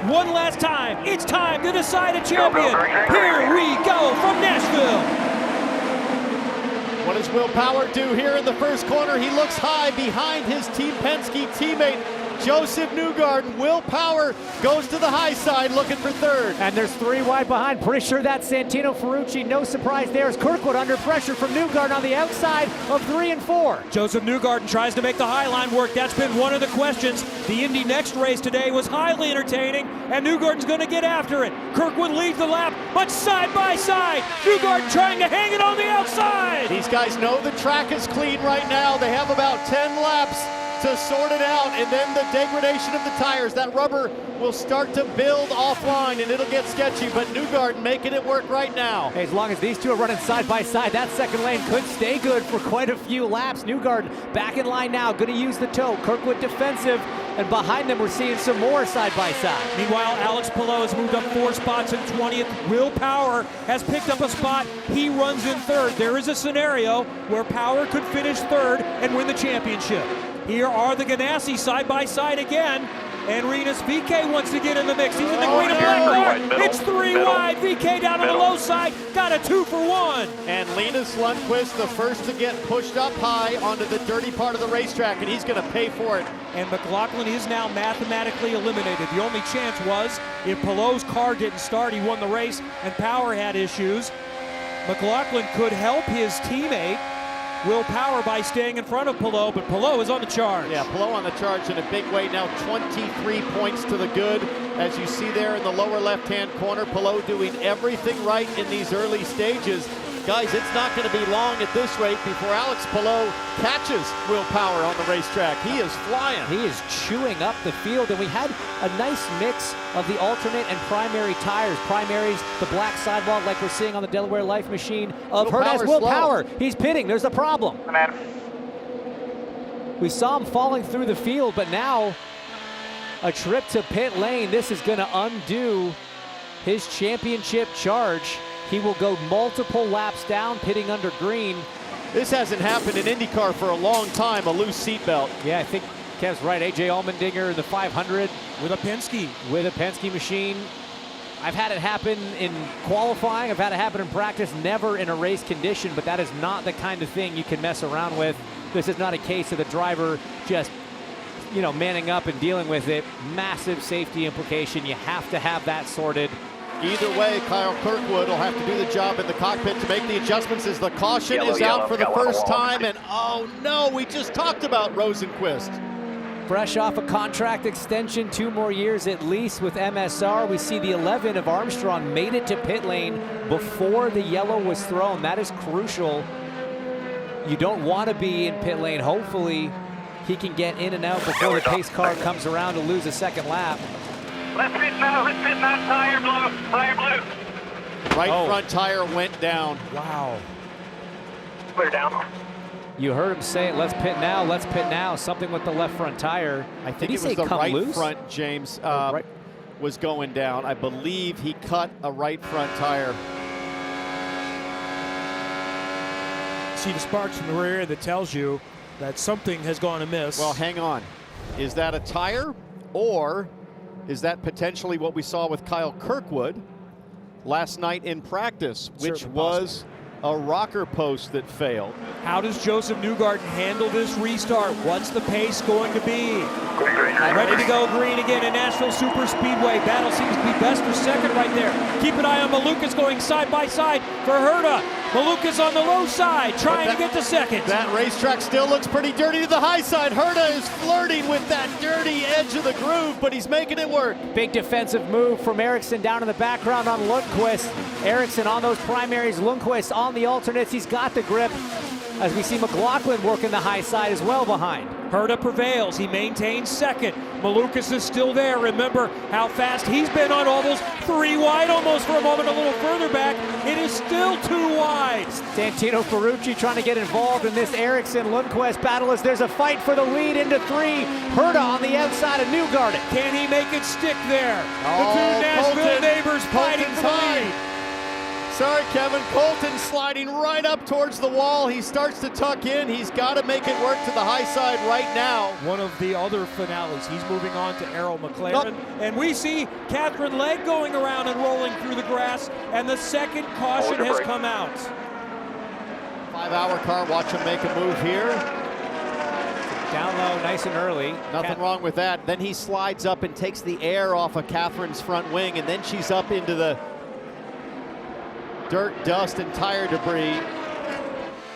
one last time. It's time to decide a champion. Here we go from Nashville. What does Will Power do here in the first corner? He looks high behind his Team Penske teammate, Joseph Newgarden. Will Power goes to the high side looking for third. And there's 3 wide behind. Pretty sure that's Santino Ferrucci. No surprise there as Kirkwood under pressure from Newgarden on the outside of 3 and 4. Joseph Newgarden tries to make the high line work. That's been one of the questions. The Indy next race today was highly entertaining, and Newgarden's going to get after it. Kirkwood leads the lap, but side by side. Newgarden trying to hang it on the outside. These guys know the track is clean right now. They have about 10 laps to sort it out, and then the degradation of the tires. That rubber will start to build offline, and it'll get sketchy, but Newgarden making it work right now. Hey, as long as these two are running side by side, that second lane could stay good for quite a few laps. Newgarden back in line now, going to use the toe. Kirkwood defensive, and behind them we're seeing some more side by side. Meanwhile, Alex Palou has moved up 4 spots in 20th. Will Power has picked up a spot. He runs in third. There is a scenario where Power could finish third and win the championship. Here are the Ganassi side by side again. And Rinus VeeKay wants to get in the mix. He's in the green and black car. It's 3 wide. VeeKay down on the low side. Got a 2 for 1. And Linus Lundqvist, the first to get pushed up high onto the dirty part of the racetrack, and he's going to pay for it. And McLaughlin is now mathematically eliminated. The only chance was if Palou's car didn't start, he won the race, and Power had issues. McLaughlin could help his teammate Will Power by staying in front of Palou, but Palou is on the charge. Yeah, Palou on the charge in a big way now, 23 points to the good. As you see there in the lower left-hand corner, Palou doing everything right in these early stages. Guys, it's not going to be long at this rate before Alex Palou catches Will Power on the racetrack. He is flying. He is chewing up the field, and we had a nice mix of the alternate and primary tires. Primaries, the black sidewall like we're seeing on the Delaware Life machine of Herta. Will Power, he's pitting. There's a problem. We saw him falling through the field, but now a trip to pit lane. This is going to undo his championship charge. He will go multiple laps down, pitting under green. This hasn't happened in IndyCar for a long time, a loose seatbelt. Yeah, I think Kev's right. A.J. Allmendinger in the 500. With a Penske. With a Penske machine. I've had it happen in qualifying. I've had it happen in practice, never in a race condition, but that is not the kind of thing you can mess around with. This is not a case of the driver just, you know, manning up and dealing with it. Massive safety implication. You have to have that sorted. Either way, Kyle Kirkwood will have to do the job in the cockpit to make the adjustments as the caution is out for the first time. And oh no, we just talked about Rosenqvist. Fresh off a contract extension, 2 more years at least with MSR. We see the 11 of Armstrong made it to pit lane before the yellow was thrown. That is crucial. You don't want to be in pit lane. Hopefully he can get in and out before the pace car comes around to lose a second lap. Let's pit now, tire blue. Right front tire went down. Wow. Clear down. You heard him say it, let's pit now, something with the left front tire. I think it was the right front, James, was going down. I believe he cut a right front tire. See the sparks from the rear that tells you that something has gone amiss. Well, hang on. Is that a tire, or is that potentially what we saw with Kyle Kirkwood last night in practice, which was a rocker post that failed? How does Joseph Newgarden handle this restart? What's the pace going to be? Ready to go green again in Nashville Superspeedway. Battle seems to be best for second right there. Keep an eye on Malukas going side by side for Herta. Malukas on the low side, trying to get to second. That racetrack still looks pretty dirty to the high side. Herta is flirting with that dirty edge of the groove, but he's making it work. Big defensive move from Ericsson down in the background on Lundqvist. Ericsson on those primaries, Lundqvist on the alternates. He's got the grip. As we see McLaughlin working the high side as well behind. Herta prevails. He maintains second. Malukas is still there. Remember how fast he's been on all those 3 wide almost for a moment, a little further back. It is still 2 wide. Santino Ferrucci trying to get involved in this Ericsson-Lundqvist battle as there's a fight for the lead into 3. Herta on the outside of Newgarden. Can he make it stick there? The two Nashville neighbors fighting for the lead. Sorry, Kevin. Colton sliding right up towards the wall. He starts to tuck in. He's got to make it work to the high side right now. One of the other finales. He's moving on to Errol McLaren. And we see Catherine Legg going around and rolling through the grass. And the second caution has come out. 5-hour car. Watch him make a move here. Down low, nice and early. Nothing wrong with that. Then he slides up and takes the air off of Catherine's front wing. And then she's up into the dirt, dust, and tire debris.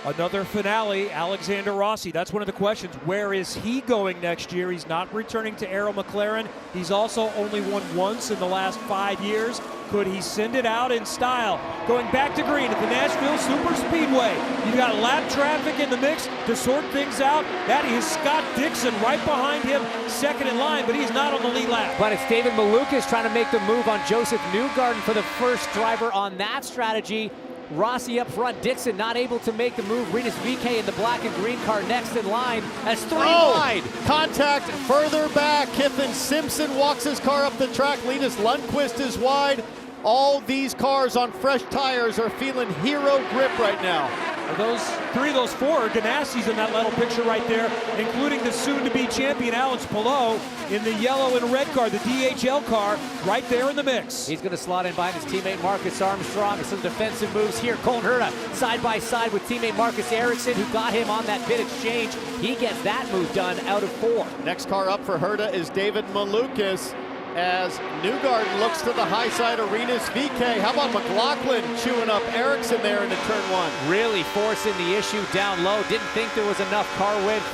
Another finale, Alexander Rossi. That's one of the questions. Where is he going next year? He's not returning to Errol McLaren. He's also only won once in the last 5 years. Could he send it out in style? Going back to green at the Nashville Superspeedway. You've got lap traffic in the mix to sort things out. That is Scott Dixon right behind him, second in line, but he's not on the lead lap. But it's David Malukas trying to make the move on Joseph Newgarden for the first driver on that strategy. Rossi up front, Dixon not able to make the move. Rinus VeeKay in the black and green car next in line as 3 wide. Contact further back. Kiffin Simpson walks his car up the track. Linus Lundqvist is wide. All these cars on fresh tires are feeling hero grip right now. Those 3 of those 4 are Ganassi's in that little picture right there, including the soon-to-be champion Alex Palou in the yellow and red car, the DHL car, right there in the mix. He's going to slot in behind his teammate Marcus Armstrong. Some defensive moves here. Colton Herta side by side with teammate Marcus Ericsson, who got him on that pit exchange. He gets that move done out of 4. Next car up for Herta is David Malukas, as Newgarden looks to the high side of Rinus VeeKay. How about McLaughlin chewing up Ericsson there into turn 1? Really forcing the issue down low. Didn't think there was enough car width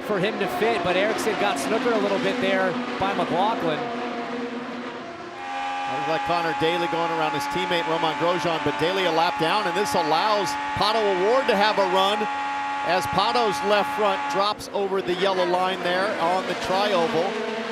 for him to fit, but Ericsson got snookered a little bit there by McLaughlin. Looks like Connor Daly going around his teammate Romain Grosjean, but Daly a lap down, and this allows Pato O'Ward to have a run as Pato's left front drops over the yellow line there on the tri-oval.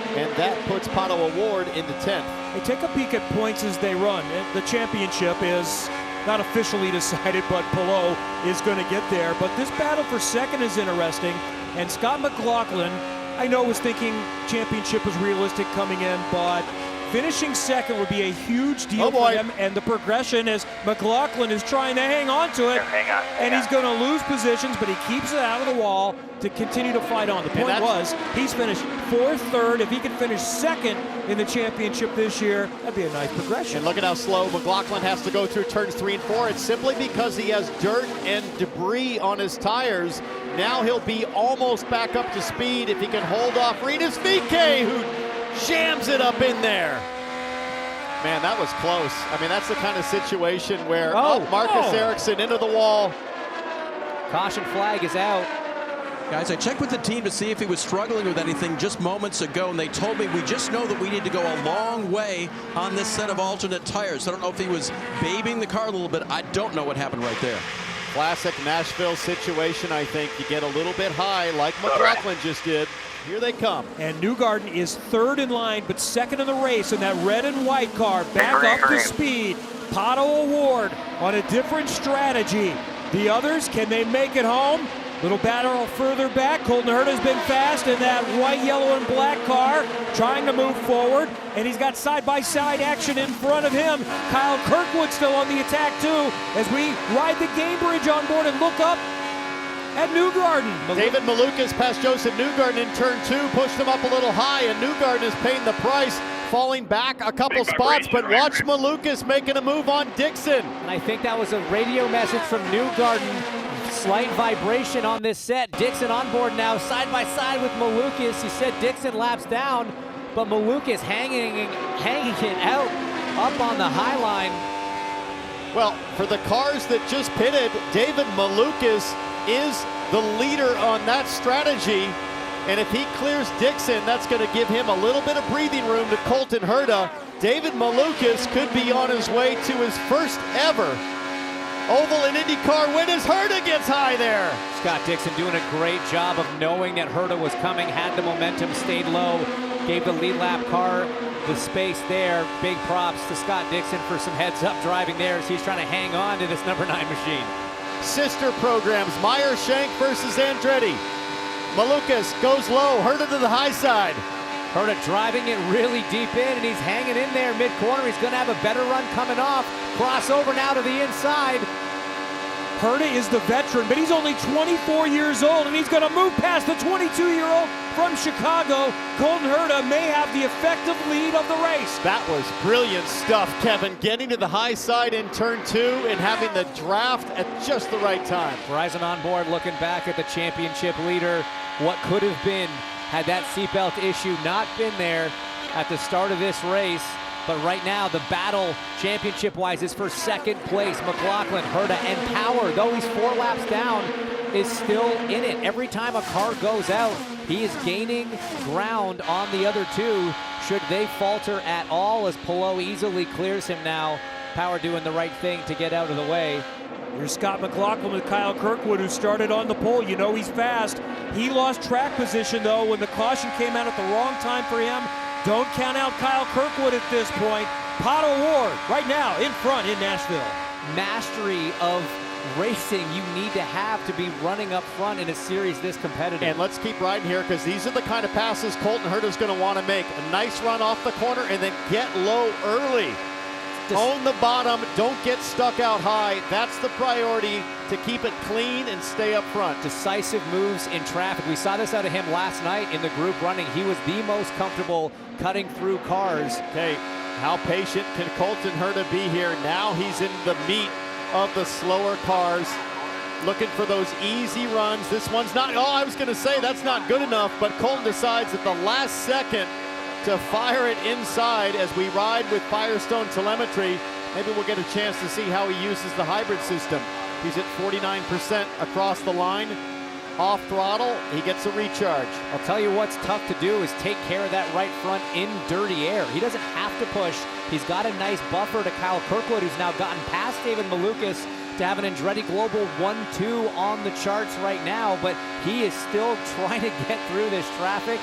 And that puts Pato O'Ward into 10th. They take a peek at points as they run. The championship is not officially decided, but Palou is going to get there. But this battle for second is interesting. And Scott McLaughlin, I know, was thinking championship was realistic coming in, but finishing second would be a huge deal for him. And the progression is McLaughlin is trying to hang on to it. And he's going to lose positions, but he keeps it out of the wall to continue to fight on. The point was, he's finished 4th, 3rd. If he can finish second in the championship this year, that'd be a nice progression. And look at how slow McLaughlin has to go through turns 3 and 4. It's simply because he has dirt and debris on his tires. Now he'll be almost back up to speed if he can hold off Rinus VeeKay, who jams it up in there. Man, that was close. I mean, that's the kind of situation where Marcus Ericsson into the wall. Caution flag is out. Guys, I checked with the team to see if he was struggling with anything just moments ago, and they told me we just know that we need to go a long way on this set of alternate tires. I don't know if he was babying the car a little bit. I don't know what happened right there. Classic Nashville situation, I think. You get a little bit high like McLaughlin just did. Here they come. And Newgarden is 3rd in line, but 2nd in the race in that red and white car. Back up to speed. Pato O'Ward on a different strategy. The others, can they make it home? Little battle further back. Colton Herta's been fast in that white, yellow, and black car, trying to move forward. And he's got side-by-side action in front of him. Kyle Kirkwood still on the attack, too, as we ride the game bridge on board and look up at Newgarden. David Malukas passed Joseph Newgarden in turn 2, pushed him up a little high, and Newgarden is paying the price, falling back a couple spots, but watch Malukas making a move on Dixon. And I think that was a radio message from Newgarden. Slight vibration on this set. Dixon on board now, side by side with Malukas. He said Dixon laps down, but Malukas hanging it out up on the high line. Well, for the cars that just pitted, David Malukas is the leader on that strategy. And if he clears Dixon, that's going to give him a little bit of breathing room to Colton Herta. David Malukas could be on his way to his first ever Oval and IndyCar win as Herta gets high there. Scott Dixon doing a great job of knowing that Herta was coming, had the momentum, stayed low, gave the lead lap car the space there. Big props to Scott Dixon for some heads-up driving there as he's trying to hang on to this number 9 machine. Sister programs, Meyer Shank versus Andretti. Malukas goes low, Herta to the high side. Herta driving it really deep in, and he's hanging in there mid-corner. He's going to have a better run coming off. Crossover now to the inside. Herta is the veteran, but he's only 24 years old, and he's going to move past the 22-year-old from Chicago. Colton Herta may have the effective lead of the race. That was brilliant stuff, Kevin. Getting to the high side in turn 2 and having the draft at just the right time. Verizon on board looking back at the championship leader. What could have been had that seatbelt issue not been there at the start of this race. But right now, the battle championship-wise is for second place. McLaughlin, Herta, and Power, though he's 4 laps down, is still in it. Every time a car goes out, he is gaining ground on the other two. Should they falter at all, as Palou easily clears him now. Power doing the right thing to get out of the way. Here's Scott McLaughlin with Kyle Kirkwood, who started on the pole. You know he's fast. He lost track position, though, when the caution came out at the wrong time for him. Don't count out Kyle Kirkwood at this point. Pato Ward right now in front in Nashville. Mastery of racing you need to have to be running up front in a series this competitive. And let's keep riding here, because these are the kind of passes Colton Herta is going to want to make. A nice run off the corner and then get low early. Own the bottom, don't get stuck out high. That's the priority, to keep it clean and stay up front. Decisive moves in traffic. We saw this out of him last night in the group running. He was the most comfortable cutting through cars. Okay, how patient can Colton Herta be here? Now he's in the meat of the slower cars, looking for those easy runs. This one's not, oh, I was going to say that's not good enough, but Colton decides at the last second to fire it inside as we ride with Firestone telemetry. Maybe we'll get a chance to see how he uses the hybrid system. He's at 49% across the line. Off throttle, he gets a recharge. I'll tell you what's tough to do is take care of that right front in dirty air. He doesn't have to push. He's got a nice buffer to Kyle Kirkwood, who's now gotten past David Malukas to have an Andretti Global 1-2 on the charts right now, but he is still trying to get through this traffic,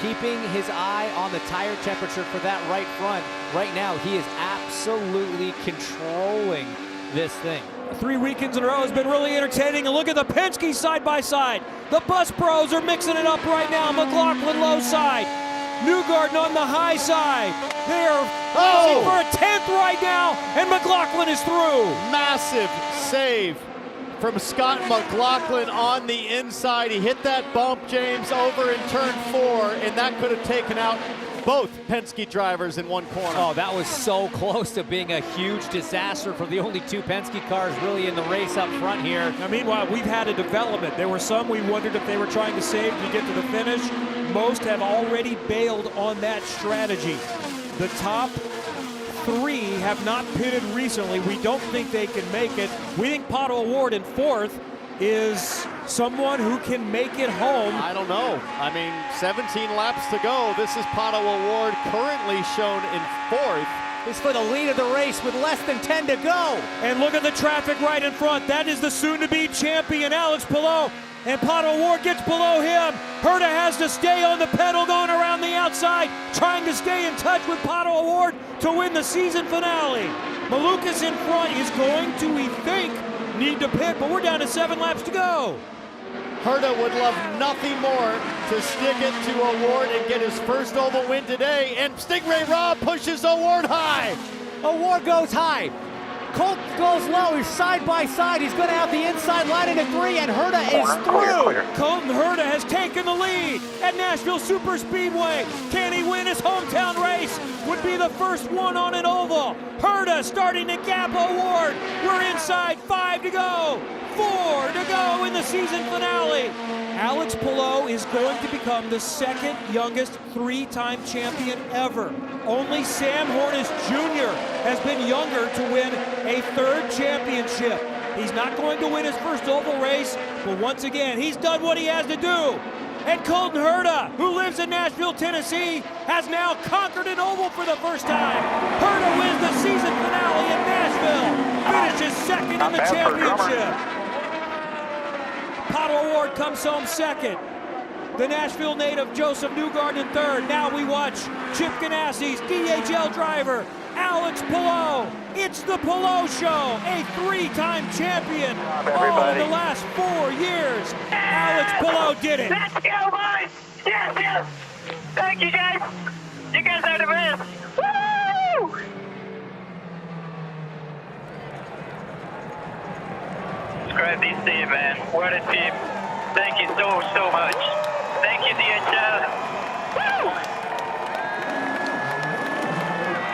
keeping his eye on the tire temperature for that right front. Right now, he is absolutely controlling this thing. 3 weekends in a row has been really entertaining. And look at the Penske side by side. The Bus Pros are mixing it up right now. McLaughlin low side. Newgarden on the high side. They're racing for a 10th right now, and McLaughlin is through. Massive save from Scott McLaughlin on the inside. He hit that bump, James, over in turn 4, and that could have taken out both Penske drivers in one corner. Oh, that was so close to being a huge disaster for the only 2 Penske cars really in the race up front here. Now, meanwhile, we've had a development. There were some we wondered if they were trying to save to get to the finish. Most have already bailed on that strategy. The top 3 have not pitted recently. We don't think they can make it. We think Pato Ward in 4th is someone who can make it home. I don't know. I mean, 17 laps to go. This is Pato Ward, currently shown in 4th. Is for the lead of the race with less than 10 to go. And look at the traffic right in front. That is the soon-to-be champion, Alex Palou. And Pato Ward gets below him. Herta has to stay on the pedal going around the outside, trying to stay in touch with Pato Ward to win the season finale. Malukas in front is going to, we think, need to pit, but we're down to 7 laps to go. Herta would love nothing more to stick it to O'Ward and get his first oval win today. And Stingray Rob pushes O'Ward high. O'Ward goes high. Colt goes low. He's side by side. He's going to have the inside line into 3, and Herta is through. Colton Herta has taken the lead at Nashville Superspeedway. Can he win his hometown race? Would be the first one on an oval. Herta starting to gap O'Ward. We're inside, 5 to go. 4 to go in the season finale. Alex Palou is going to become the 2nd youngest 3-time champion ever. Only Sam Hornish Jr. has been younger to win a 3rd championship. He's not going to win his first oval race, but once again, he's done what he has to do. And Colton Herta, who lives in Nashville, Tennessee, has now conquered an oval for the first time. Herta wins the season finale in Nashville, finishes 2nd in the championship. Pato Ward comes home 2nd. The Nashville native Joseph Newgarden in 3rd. Now we watch Chip Ganassi's DHL driver, Alex Palou. It's the Palou Show, a 3-time champion. All in the last 4 years. Alex Palou did it. Let's go, boys! Yes, yes! Thank you, guys. You guys are the best. Woo! It's great to see you, man. What a team. Thank you so much. Thank you, DHL. Woo!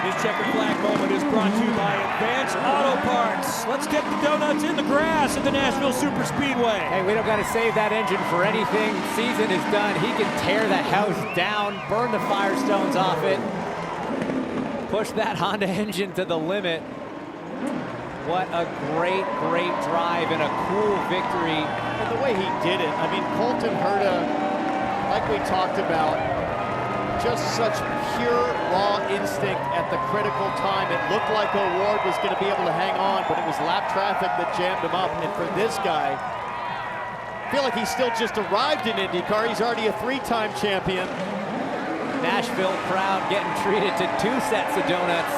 This checkered flag moment is brought to you by Advance Auto Parts. Let's get the donuts in the grass at the Nashville Superspeedway. Hey, we don't got to save that engine for anything. Season is done. He can tear the house down, burn the Firestones off it, push that Honda engine to the limit. What a great drive and a cool victory. And the way he did it, I mean, Colton Herta, like we talked about, just such pure, raw instinct at the critical time. It looked like O'Ward was going to be able to hang on, but it was lap traffic that jammed him up. And for this guy, I feel like he's still just arrived in IndyCar. He's already a 3-time champion. Nashville crowd getting treated to 2 sets of donuts.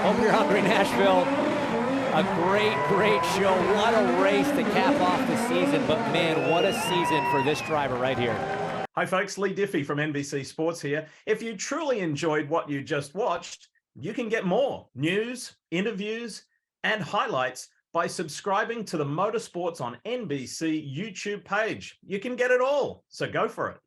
Hope you're hungry, Nashville. A great show. What a race to cap off the season. But man, what a season for this driver right here. Hi folks, Lee Diffie from NBC Sports here. If you truly enjoyed what you just watched, you can get more news, interviews, and highlights by subscribing to the Motorsports on NBC YouTube page. You can get it all, so go for it.